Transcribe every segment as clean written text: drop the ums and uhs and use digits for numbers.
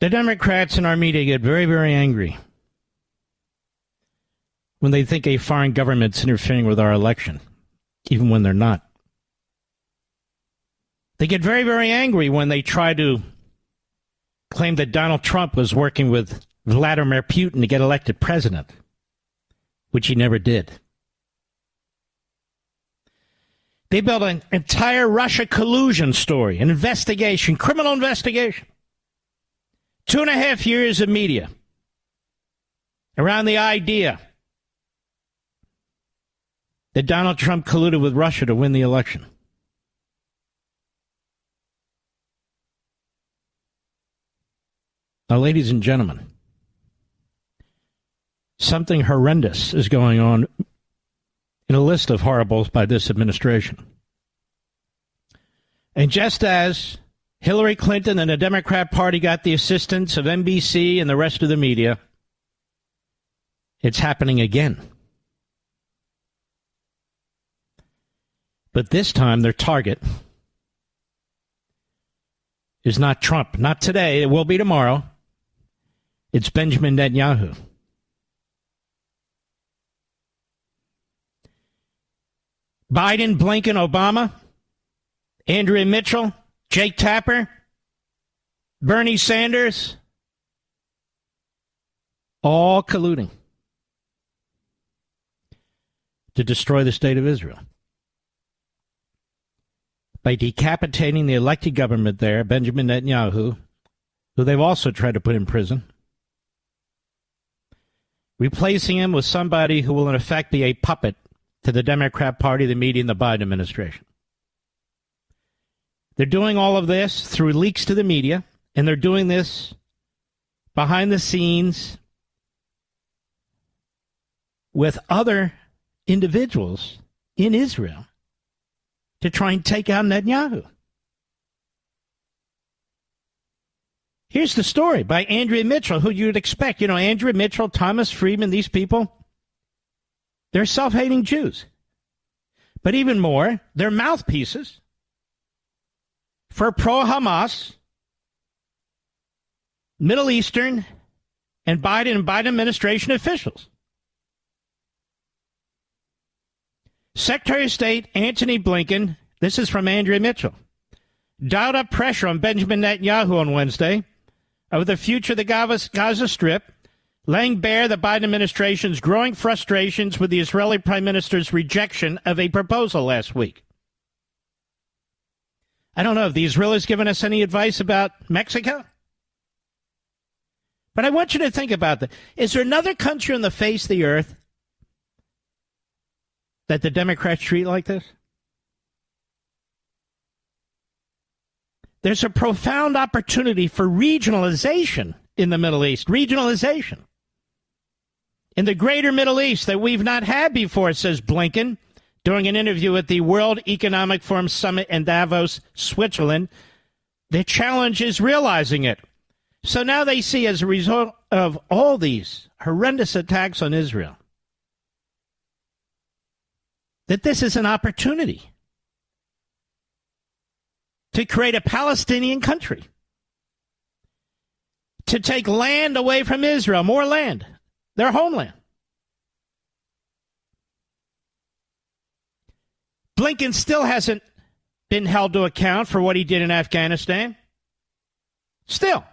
The Democrats in our media get very, very angry when they think a foreign government's interfering with our election, even when they're not. They get very, very angry when they try to claim that Donald Trump was working with Vladimir Putin to get elected president, which he never did. They built an entire Russia collusion story, an investigation, criminal investigation. 2.5 years of media around the idea that Donald Trump colluded with Russia to win the election. Now, ladies and gentlemen, something horrendous is going on in a list of horribles by this administration. And just as Hillary Clinton and the Democrat Party got the assistance of NBC and the rest of the media, it's happening again. But this time, their target is not Trump. Not today. It will be tomorrow. It's Benjamin Netanyahu. Biden, Blinken, Obama, Andrea Mitchell, Jake Tapper, Bernie Sanders, all colluding to destroy the state of Israel by decapitating the elected government there, Benjamin Netanyahu, who they've also tried to put in prison, replacing him with somebody who will in effect be a puppet to the Democrat Party, the media, and the Biden administration. They're doing all of this through leaks to the media, and they're doing this behind the scenes with other individuals in Israel to try and take out Netanyahu. Here's the story by Andrea Mitchell, who you'd expect. You know, Andrea Mitchell, Thomas Friedman, these people, they're self-hating Jews. But even more, they're mouthpieces for pro-Hamas, Middle Eastern, and Biden administration officials. Secretary of State Antony Blinken, this is from Andrea Mitchell, dialed up pressure on Benjamin Netanyahu on Wednesday over the future of the Gaza Strip, laying bare the Biden administration's growing frustrations with the Israeli Prime Minister's rejection of a proposal last week. I don't know if the Israelis given us any advice about Mexico. But I want you to think about that. Is there another country on the face of the earth that the Democrats treat like this? There's a profound opportunity for regionalization in the Middle East. Regionalization. In the greater Middle East that we've not had before, says Blinken, during an interview at the World Economic Forum Summit in Davos, Switzerland. The challenge is realizing it. So now they see, as a result of all these horrendous attacks on Israel, that this is an opportunity to create a Palestinian country, to take land away from Israel, more land, their homeland. Blinken still hasn't been held to account for what he did in Afghanistan. Still.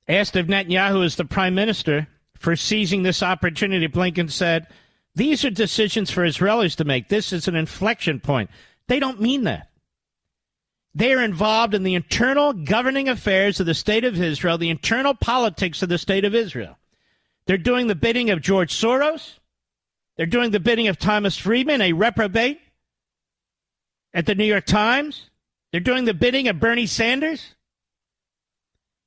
Asked if Netanyahu is the prime minister for seizing this opportunity, Blinken said, "These are decisions for Israelis to make. This is an inflection point." They don't mean that. They are involved in the internal governing affairs of the state of Israel, the internal politics of the state of Israel. They're doing the bidding of George Soros. They're doing the bidding of Thomas Friedman, a reprobate at the New York Times. They're doing the bidding of Bernie Sanders.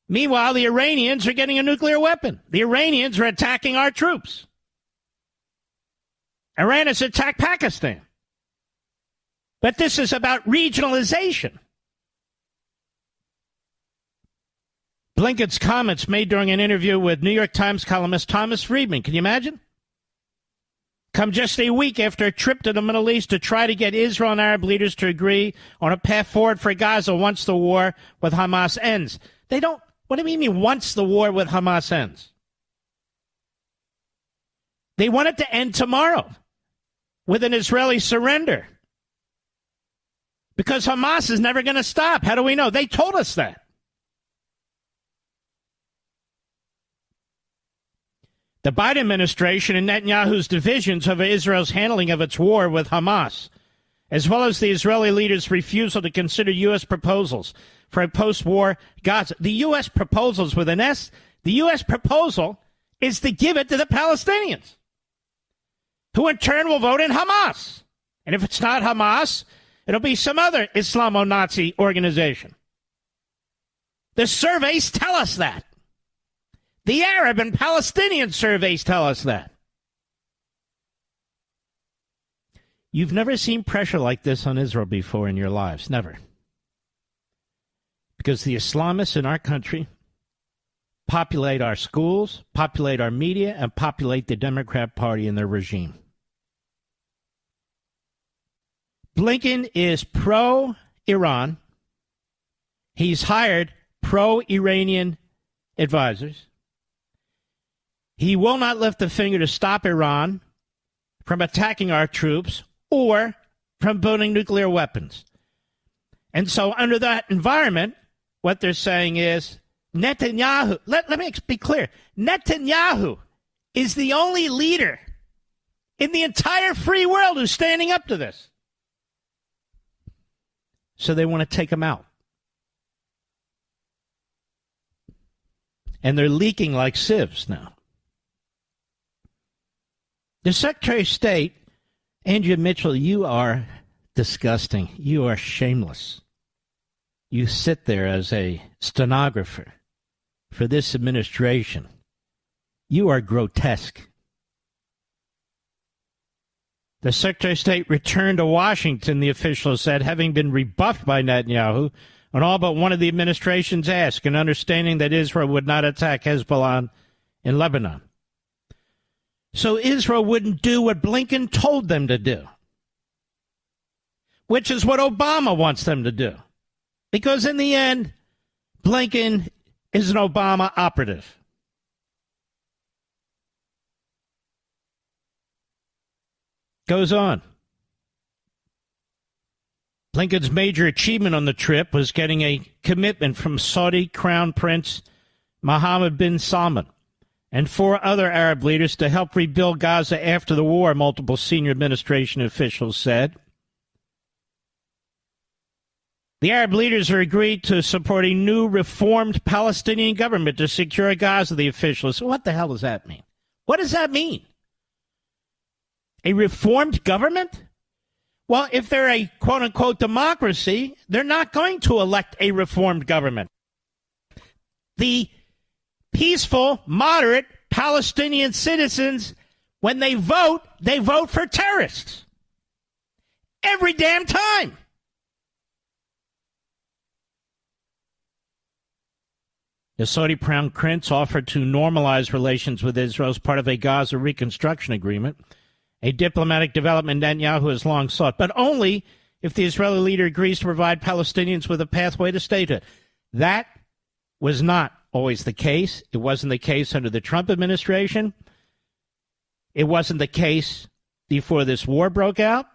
Meanwhile, the Iranians are getting a nuclear weapon. The Iranians are attacking our troops. Iran has attacked Pakistan. But this is about regionalization. Blinken's comments made during an interview with New York Times columnist Thomas Friedman. Can you imagine? come just a week after a trip to the Middle East to try to get Israel and Arab leaders to agree on a path forward for Gaza once the war with Hamas ends. They don't. What do you mean once the war with Hamas ends? They want it to end tomorrow with an Israeli surrender. Because Hamas is never going to stop. How do we know? They told us that. The Biden administration and Netanyahu's divisions over Israel's handling of its war with Hamas, as well as the Israeli leaders' refusal to consider U.S. proposals for a post-war Gaza. The U.S. proposals with an S, the U.S. proposal is to give it to the Palestinians, who in turn will vote in Hamas. And if it's not Hamas, it'll be some other Islamo-Nazi organization. The surveys tell us that. The Arab and Palestinian surveys tell us that. You've never seen pressure like this on Israel before in your lives. Never. Because the Islamists in our country populate our schools, populate our media, and populate the Democrat Party and their regime. Blinken is pro-Iran. He's hired pro-Iranian advisors. He will not lift a finger to stop Iran from attacking our troops or from building nuclear weapons. And so under that environment, what they're saying is Netanyahu, let me be clear, Netanyahu is the only leader in the entire free world who's standing up to this. So they want to take him out. And they're leaking like sieves now. The Secretary of State, Andrea Mitchell, you are disgusting. You are shameless. You sit there as a stenographer for this administration. You are grotesque. The Secretary of State returned to Washington, the official said, having been rebuffed by Netanyahu on all but one of the administration's asks, and understanding that Israel would not attack Hezbollah in Lebanon. So Israel wouldn't do what Blinken told them to do, which is what Obama wants them to do. Because in the end, Blinken is an Obama operative. Goes on. Blinken's major achievement on the trip was getting a commitment from Saudi Crown Prince Mohammed bin Salman and 4 other Arab leaders to help rebuild Gaza after the war, multiple senior administration officials said. The Arab leaders are agreed to support a new reformed Palestinian government to secure Gaza, the officials. So what the hell does that mean? What does that mean? A reformed government? Well, if they're a quote-unquote democracy, they're not going to elect a reformed government. The peaceful, moderate Palestinian citizens, when they vote for terrorists. Every damn time. The Saudi Crown Prince offered to normalize relations with Israel as part of a Gaza reconstruction agreement, a diplomatic development Netanyahu has long sought, but only if the Israeli leader agrees to provide Palestinians with a pathway to statehood. That was not always the case. It wasn't the case under the Trump administration. It wasn't the case before this war broke out.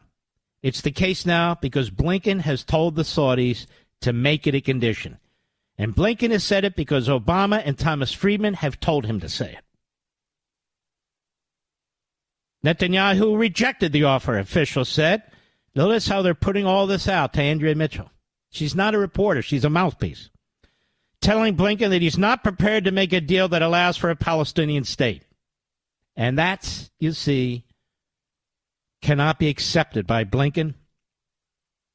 It's the case now because Blinken has told the Saudis to make it a condition. And Blinken has said it because Obama and Thomas Friedman have told him to say it. Netanyahu rejected the offer, officials said. Notice how they're putting all this out to Andrea Mitchell. She's not a reporter. She's a mouthpiece. Telling Blinken that he's not prepared to make a deal that allows for a Palestinian state. And that's, you see, cannot be accepted by Blinken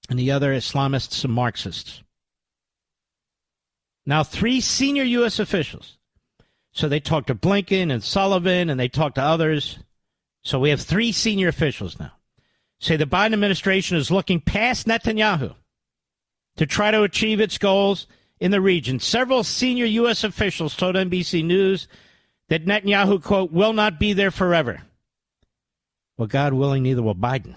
and the other Islamists and Marxists. Now, 3 senior U.S. officials. So they talked to Blinken and Sullivan, and they talked to others. So we have 3 senior officials now. Say the Biden administration is looking past Netanyahu to try to achieve its goals in the region. Several senior U.S. officials told NBC News that Netanyahu, quote, will not be there forever. Well, God willing, neither will Biden.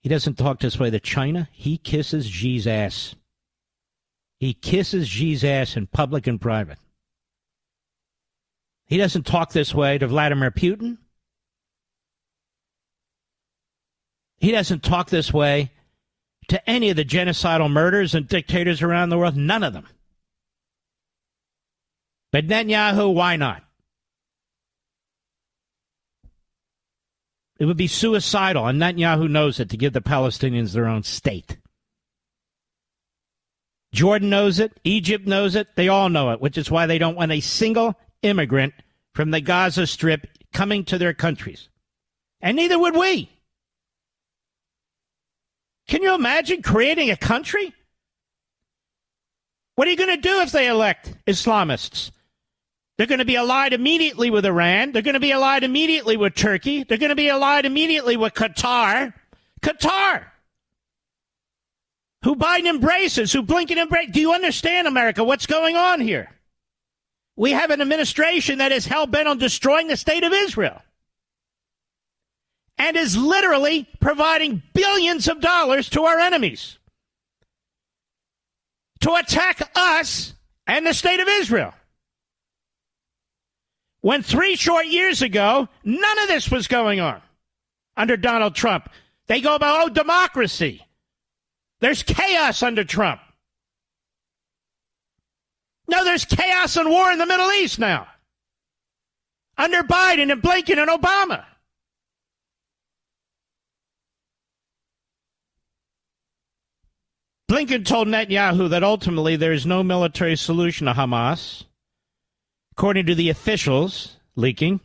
He doesn't talk this way to China. He kisses Xi's ass. He kisses Xi's ass in public and private. He doesn't talk this way to Vladimir Putin. He doesn't talk this way to any of the genocidal murderers and dictators around the world. None of them. But Netanyahu, why not? It would be suicidal, and Netanyahu knows it, to give the Palestinians their own state. Jordan knows it. Egypt knows it. They all know it, which is why they don't want a single immigrant from the Gaza Strip coming to their countries. And neither would we. Can you imagine creating a country? What are you going to do if they elect Islamists? They're going to be allied immediately with Iran. They're going to be allied immediately with Turkey. They're going to be allied immediately with Qatar. Qatar, who Biden embraces, who Blinken embraces. Do you understand, America, what's going on here? We have an administration that is hell-bent on destroying the state of Israel and is literally providing billions of dollars to our enemies to attack us and the state of Israel. When 3 short years ago, none of this was going on under Donald Trump. They go about, democracy. There's chaos under Trump. No, there's chaos and war in the Middle East now. Under Biden and Blinken and Obama. Blinken told Netanyahu that ultimately there is no military solution to Hamas, according to the officials leaking,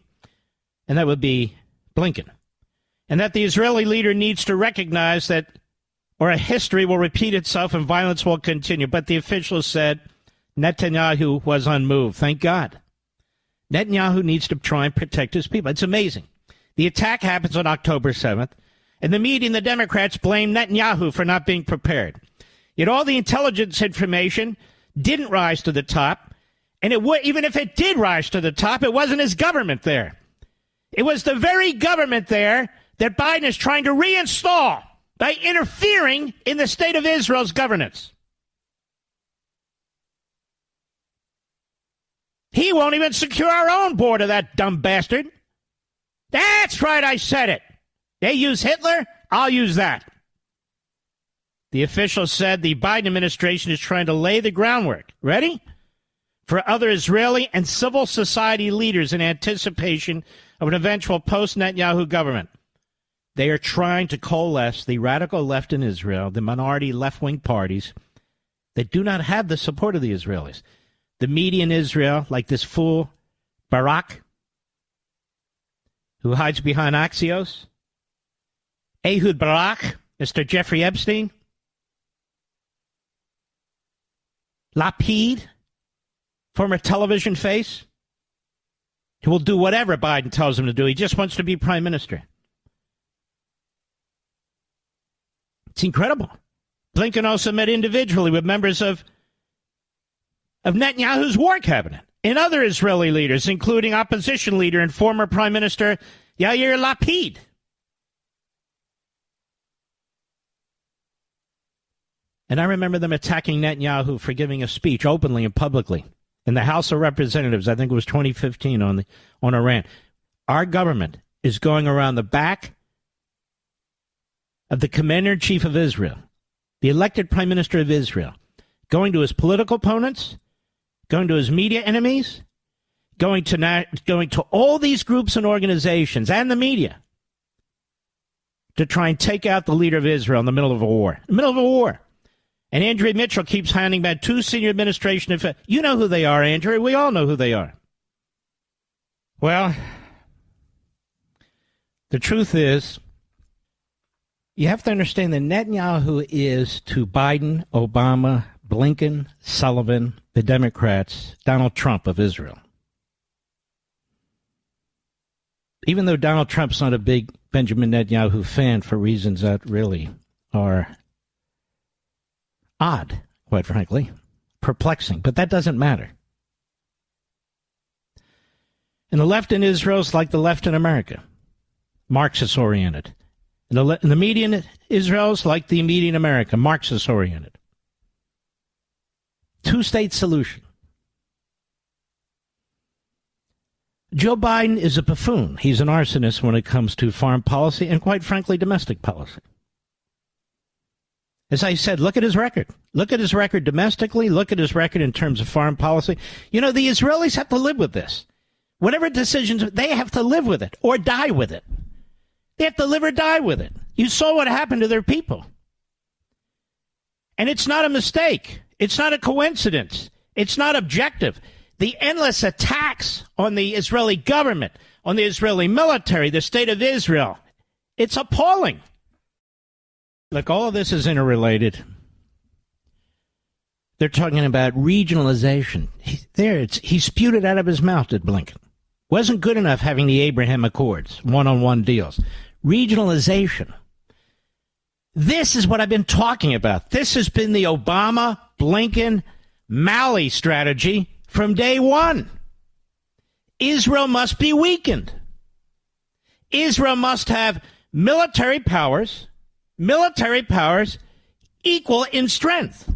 and that would be Blinken, and that the Israeli leader needs to recognize that, or a history will repeat itself and violence will continue. But the officials said Netanyahu was unmoved. Thank God. Netanyahu needs to try and protect his people. It's amazing. The attack happens on October 7th, and the media and the Democrats blame Netanyahu for not being prepared. Yet all the intelligence information didn't rise to the top, and even if it did rise to the top, it wasn't his government there. It was the very government there that Biden is trying to reinstall by interfering in the state of Israel's governance. He won't even secure our own border, that dumb bastard. That's right, I said it. They use Hitler, I'll use that. The official said the Biden administration is trying to lay the groundwork. Ready? For other Israeli and civil society leaders in anticipation of an eventual post-Netanyahu government. They are trying to coalesce the radical left in Israel, the minority left-wing parties that do not have the support of the Israelis. The media in Israel, like this fool Barak, who hides behind Axios, Ehud Barak, Mr. Jeffrey Epstein, Lapid, former television face, who will do whatever Biden tells him to do. He just wants to be prime minister. It's incredible. Blinken also met individually with members of Netanyahu's war cabinet and other Israeli leaders, including opposition leader and former Prime Minister Yair Lapid. And I remember them attacking Netanyahu for giving a speech openly and publicly in the House of Representatives. I think it was 2015 on Iran. Our government is going around the back of the commander-in-chief of Israel, the elected prime minister of Israel, going to his political opponents, going to his media enemies, going to all these groups and organizations and the media to try and take out the leader of Israel in the middle of a war. In the middle of a war. And Andrea Mitchell keeps handing back 2 senior administration officials. You know who they are, Andrea. We all know who they are. Well, the truth is, you have to understand that Netanyahu is to Biden, Obama, Blinken, Sullivan, the Democrats, Donald Trump of Israel. Even though Donald Trump's not a big Benjamin Netanyahu fan for reasons that really are odd, quite frankly, perplexing, but that doesn't matter. And the left in Israel is like the left in America, Marxist-oriented. And the media in Israel is like the media in America, Marxist-oriented. Two-state solution. Joe Biden is a buffoon. He's an arsonist when it comes to foreign policy and, quite frankly, domestic policy. As I said, look at his record. Look at his record domestically. Look at his record in terms of foreign policy. You know, the Israelis have to live with this. Whatever decisions, they have to live with it or die with it. They have to live or die with it. You saw what happened to their people. And it's not a mistake. It's not a coincidence. It's not objective. The endless attacks on the Israeli government, on the Israeli military, the state of Israel, it's appalling. Look, all of this is interrelated. They're talking about regionalization. He spewed it out of his mouth at Blinken. Wasn't good enough having the Abraham Accords, one-on-one deals. Regionalization. This is what I've been talking about. This has been the Obama, Blinken, Malley strategy from day one. Israel must be weakened. Israel must have military powers equal in strength.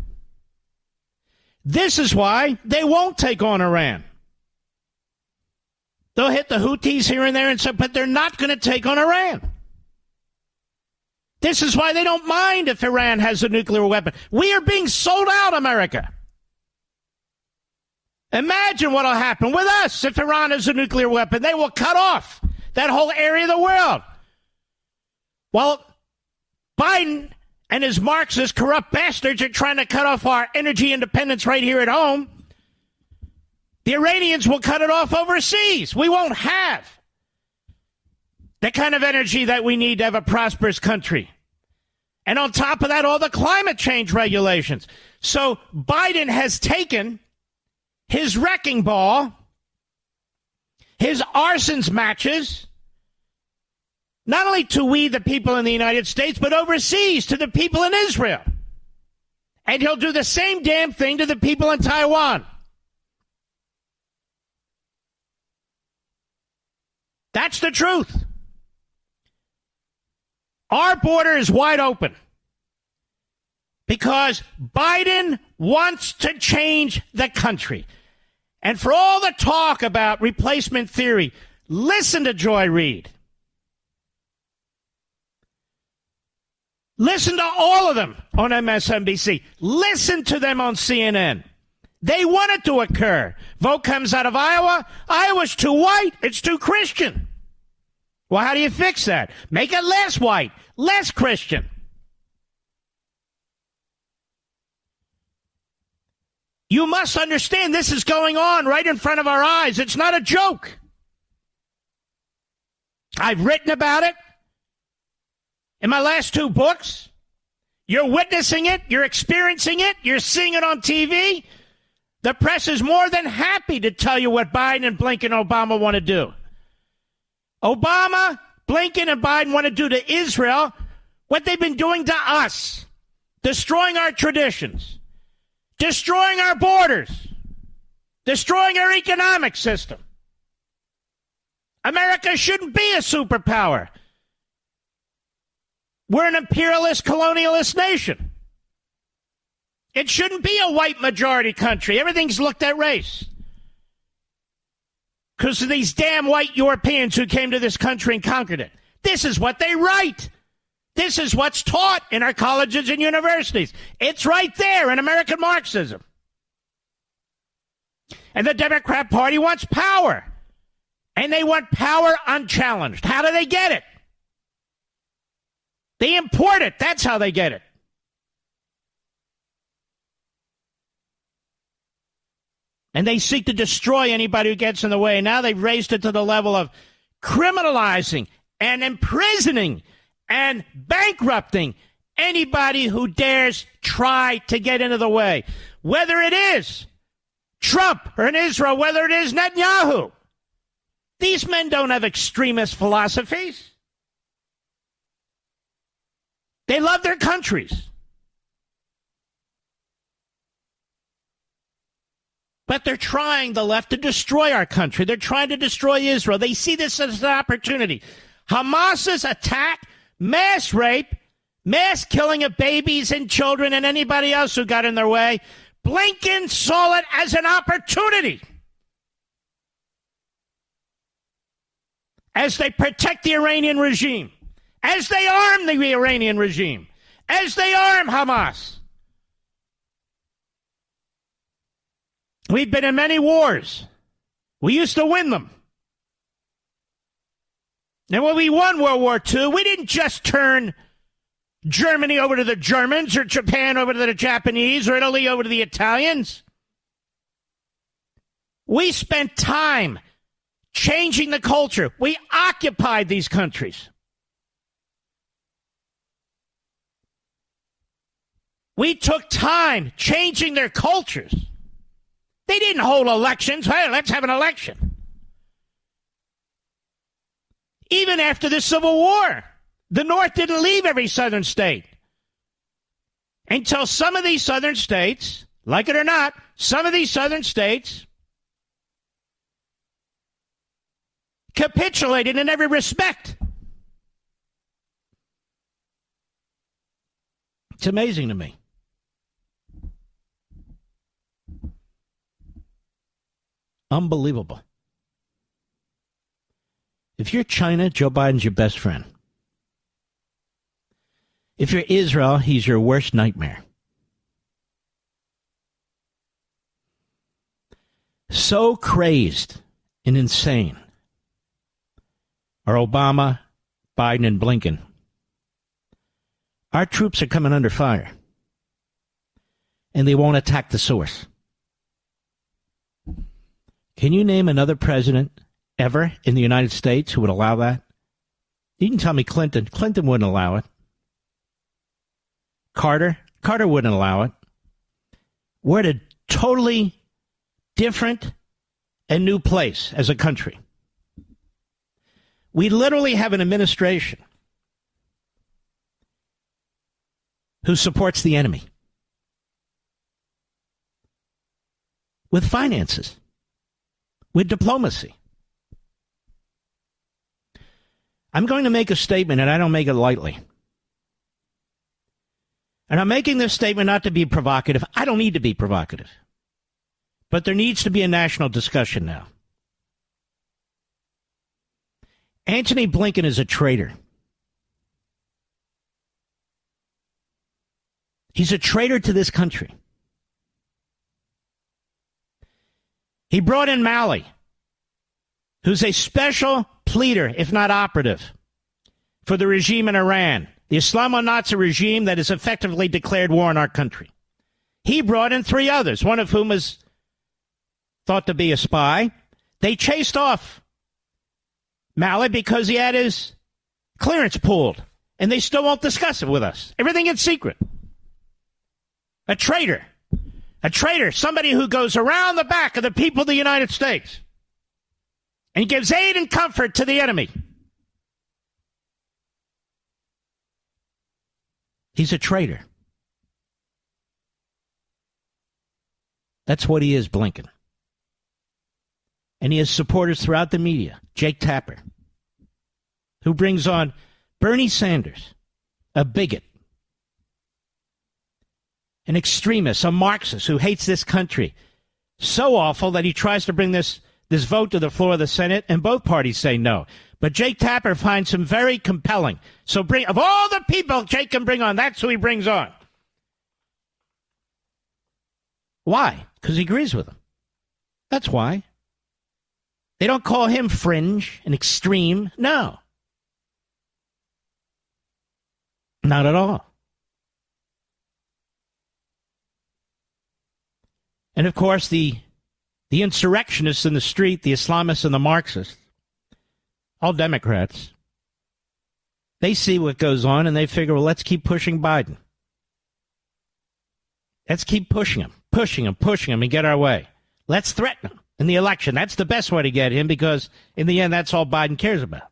This is why they won't take on Iran. They'll hit the Houthis here and there, but they're not going to take on Iran. This is why they don't mind if Iran has a nuclear weapon. We are being sold out, America. Imagine what will happen with us if Iran has a nuclear weapon. They will cut off that whole area of the world. Well, Biden and his Marxist corrupt bastards are trying to cut off our energy independence right here at home. The Iranians will cut it off overseas. We won't have the kind of energy that we need to have a prosperous country. And on top of that, all the climate change regulations. So Biden has taken his wrecking ball, his arsons matches, not only to we, the people in the United States, but overseas to the people in Israel. And he'll do the same damn thing to the people in Taiwan. That's the truth. Our border is wide open because Biden wants to change the country. And for all the talk about replacement theory, listen to Joy Reid. Listen to all of them on MSNBC. Listen to them on CNN. They want it to occur. Vote comes out of Iowa. Iowa's too white. It's too Christian. Well, how do you fix that? Make it less white, less Christian. You must understand this is going on right in front of our eyes. It's not a joke. I've written about it in my last two books. You're witnessing it. You're experiencing it. You're seeing it on TV. The press is more than happy to tell you what Biden and Blinken and Obama want to do. Obama, Blinken, and Biden want to do to Israel what they've been doing to us, destroying our traditions, destroying our borders, destroying our economic system. America shouldn't be a superpower. We're an imperialist, colonialist nation. It shouldn't be a white majority country. Everything's looked at race. Because of these damn white Europeans who came to this country and conquered it. This is what they write. This is what's taught in our colleges and universities. It's right there in American Marxism. And the Democrat Party wants power. And they want power unchallenged. How do they get it? They import it. That's how they get it. And they seek to destroy anybody who gets in the way. Now they've raised it to the level of criminalizing and imprisoning and bankrupting anybody who dares try to get into the way. Whether it is Trump or in Israel, whether it is Netanyahu. These men don't have extremist philosophies. They love their countries. But they're trying, the left, to destroy our country. They're trying to destroy Israel. They see this as an opportunity. Hamas's attack, mass rape, mass killing of babies and children and anybody else who got in their way, Blinken saw it as an opportunity. As they protect the Iranian regime, as they arm the Iranian regime, as they arm Hamas. We've been in many wars. We used to win them. And when we won World War II, we didn't just turn Germany over to the Germans or Japan over to the Japanese or Italy over to the Italians. We spent time changing the culture. We occupied these countries. We took time changing their cultures. They didn't hold elections. Hey, let's have an election. Even after the Civil War, the North didn't leave every southern state. Until some of these southern states, like it or not, some of these southern states capitulated in every respect. It's amazing to me. Unbelievable. If you're China, Joe Biden's your best friend. If you're Israel, he's your worst nightmare. So crazed and insane are Obama, Biden, and Blinken. Our troops are coming under fire. And they won't attack the source. Can you name another president ever in the United States who would allow that? You can tell me Clinton. Clinton wouldn't allow it. Carter wouldn't allow it. We're at a totally different and new place as a country. We literally have an administration who supports the enemy with finances, with diplomacy. I'm going to make a statement, and I don't make it lightly. And I'm making this statement not to be provocative. I don't need to be provocative. But there needs to be a national discussion now. Antony Blinken is a traitor. He's a traitor to this country. He brought in Malley, who's a special pleader, if not operative, for the regime in Iran, the Islamo-Nazi regime that has effectively declared war on our country. He brought in 3 others, one of whom is thought to be a spy. They chased off Malley because he had his clearance pulled, and they still won't discuss it with us. Everything in secret. A traitor. A traitor, somebody who goes around the back of the people of the United States and gives aid and comfort to the enemy. He's a traitor. That's what he is, Blinken. And he has supporters throughout the media. Jake Tapper, who brings on Bernie Sanders, a bigot, an extremist, a Marxist who hates this country. So awful that he tries to bring this vote to the floor of the Senate, and both parties say no. But Jake Tapper finds him very compelling. So of all the people Jake can bring on, that's who he brings on. Why? Because he agrees with them. That's why. They don't call him fringe and extreme. No. Not at all. And, of course, the insurrectionists in the street, the Islamists and the Marxists, all Democrats, they see what goes on and they figure, well, let's keep pushing Biden. Let's keep pushing him and get our way. Let's threaten him in the election. That's the best way to get him because, in the end, that's all Biden cares about.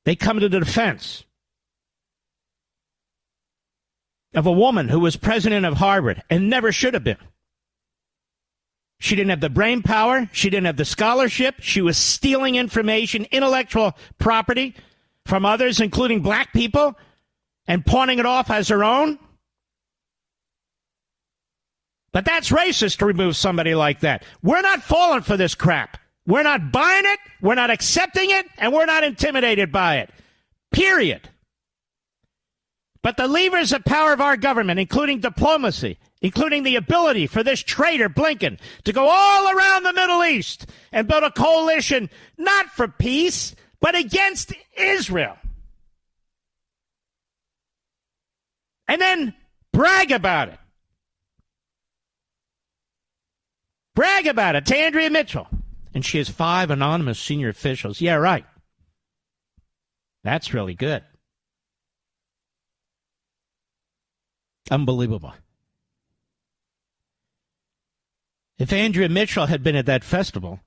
They come to the defense. of a woman who was president of Harvard and never should have been. She didn't have the brain power. She didn't have the scholarship. She was stealing information, intellectual property from others, including black people, and pawning it off as her own. But that's racist to remove somebody like that. We're not falling for this crap. We're not buying it. We're not accepting it. And we're not intimidated by it. Period. But the levers of power of our government, including diplomacy, including the ability for this traitor, Blinken, to go all around the Middle East and build a coalition, not for peace, but against Israel. And then brag about it. Brag about it to Andrea Mitchell. And she has 5 anonymous senior officials. Yeah, right. That's really good. Unbelievable. If Andrea Mitchell had been at that festival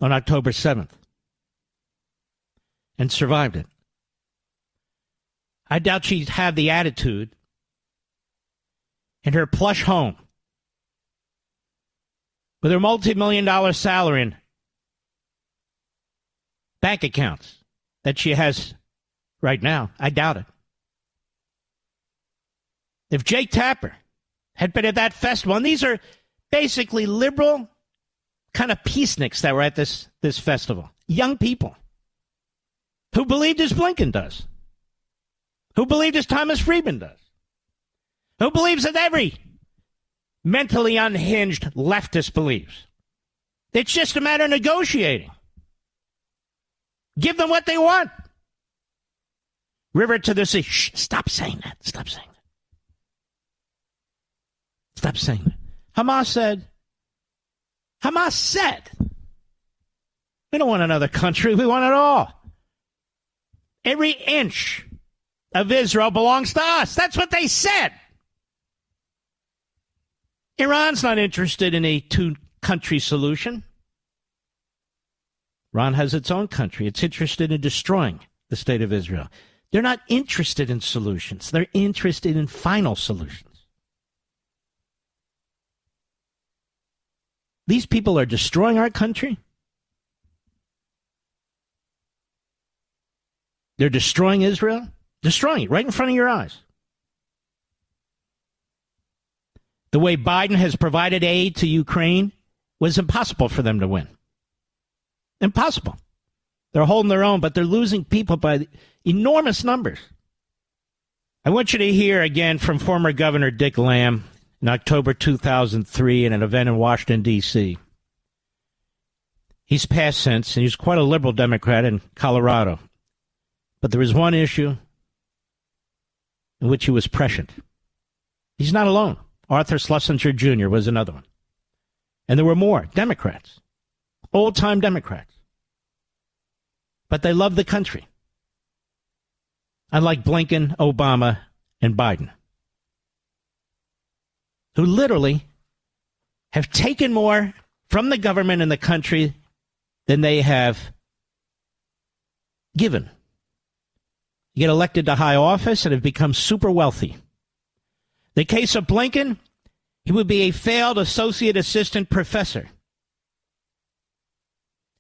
on October 7th and survived it, I doubt she'd have the attitude in her plush home with her multi-million-dollar salary and bank accounts that she has right now. I doubt it. If Jake Tapper had been at that festival, and these are basically liberal kind of peaceniks that were at this festival, young people who believed as Blinken does, who believed as Thomas Friedman does, who believes that every mentally unhinged leftist believes. It's just a matter of negotiating. Give them what they want. River to the sea. Shh, stop saying that. Stop saying that. Stop saying that. Hamas said, we don't want another country. We want it all. Every inch of Israel belongs to us. That's what they said. Iran's not interested in a two-country solution. Iran has its own country. It's interested in destroying the state of Israel. They're not interested in solutions. They're interested in final solutions. These people are destroying our country. They're destroying Israel. Destroying it right in front of your eyes. The way Biden has provided aid to Ukraine was impossible for them to win. Impossible. They're holding their own, but they're losing people by enormous numbers. I want you to hear again from former Governor Dick Lamb in October 2003 at an event in Washington, D.C. He's passed since, and he's quite a liberal Democrat in Colorado. But there was one issue in which he was prescient. He's not alone. Arthur Schlesinger Jr. was another one. And there were more Democrats, old-time Democrats. But they love the country. Unlike Blinken, Obama, and Biden, who literally have taken more from the government and the country than they have given. You get elected to high office and have become super wealthy. The case of Blinken, he would be a failed associate assistant professor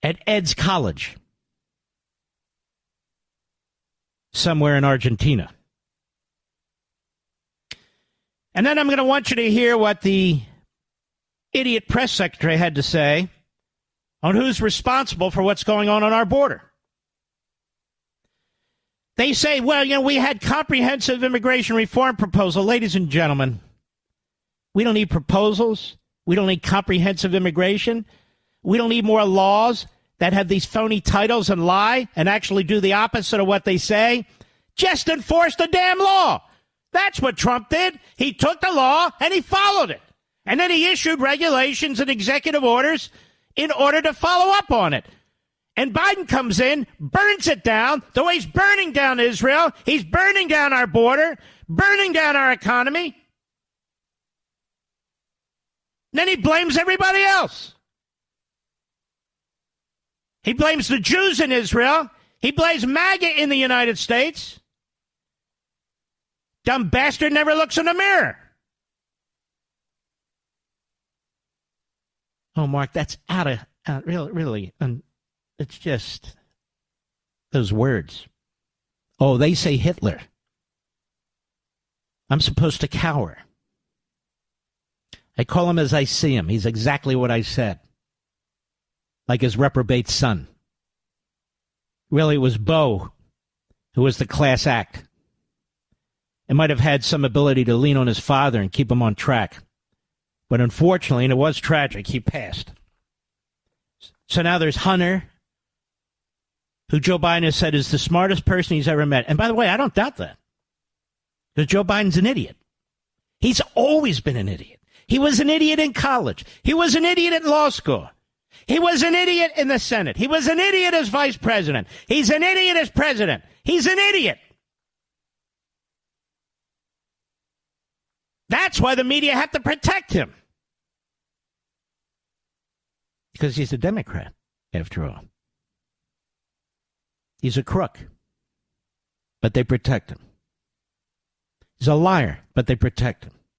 at Ed's College, somewhere in Argentina. And then I'm going to want you to hear what the idiot press secretary had to say on who's responsible for what's going on our border. They say, well, we had comprehensive immigration reform proposal. Ladies and gentlemen, we don't need proposals. We don't need comprehensive immigration. We don't need more laws that have these phony titles and lie and actually do the opposite of what they say. Just enforce the damn law. That's what Trump did. He took the law and he followed it. And then he issued regulations and executive orders in order to follow up on it. And Biden comes in, burns it down, the way he's burning down Israel. He's burning down our border, burning down our economy. Then he blames everybody else. He blames the Jews in Israel. He blames MAGA in the United States. Dumb bastard never looks in the mirror. Oh, Mark, that's out of really. It's just those words. Oh, they say Hitler. I'm supposed to cower. I call him as I see him. He's exactly what I said. Like his reprobate son. Really, it was Bo who was the class act. It might have had some ability to lean on his father and keep him on track. But unfortunately, and it was tragic, he passed. So now there's Hunter, who Joe Biden has said is the smartest person he's ever met. And by the way, I don't doubt that. Because Joe Biden's an idiot. He's always been an idiot. He was an idiot in college. He was an idiot in law school. He was an idiot in the Senate. He was an idiot as vice president. He's an idiot as president. He's an idiot. That's why the media have to protect him. Because he's a Democrat, after all. He's a crook, but they protect him. He's a liar, but they protect him.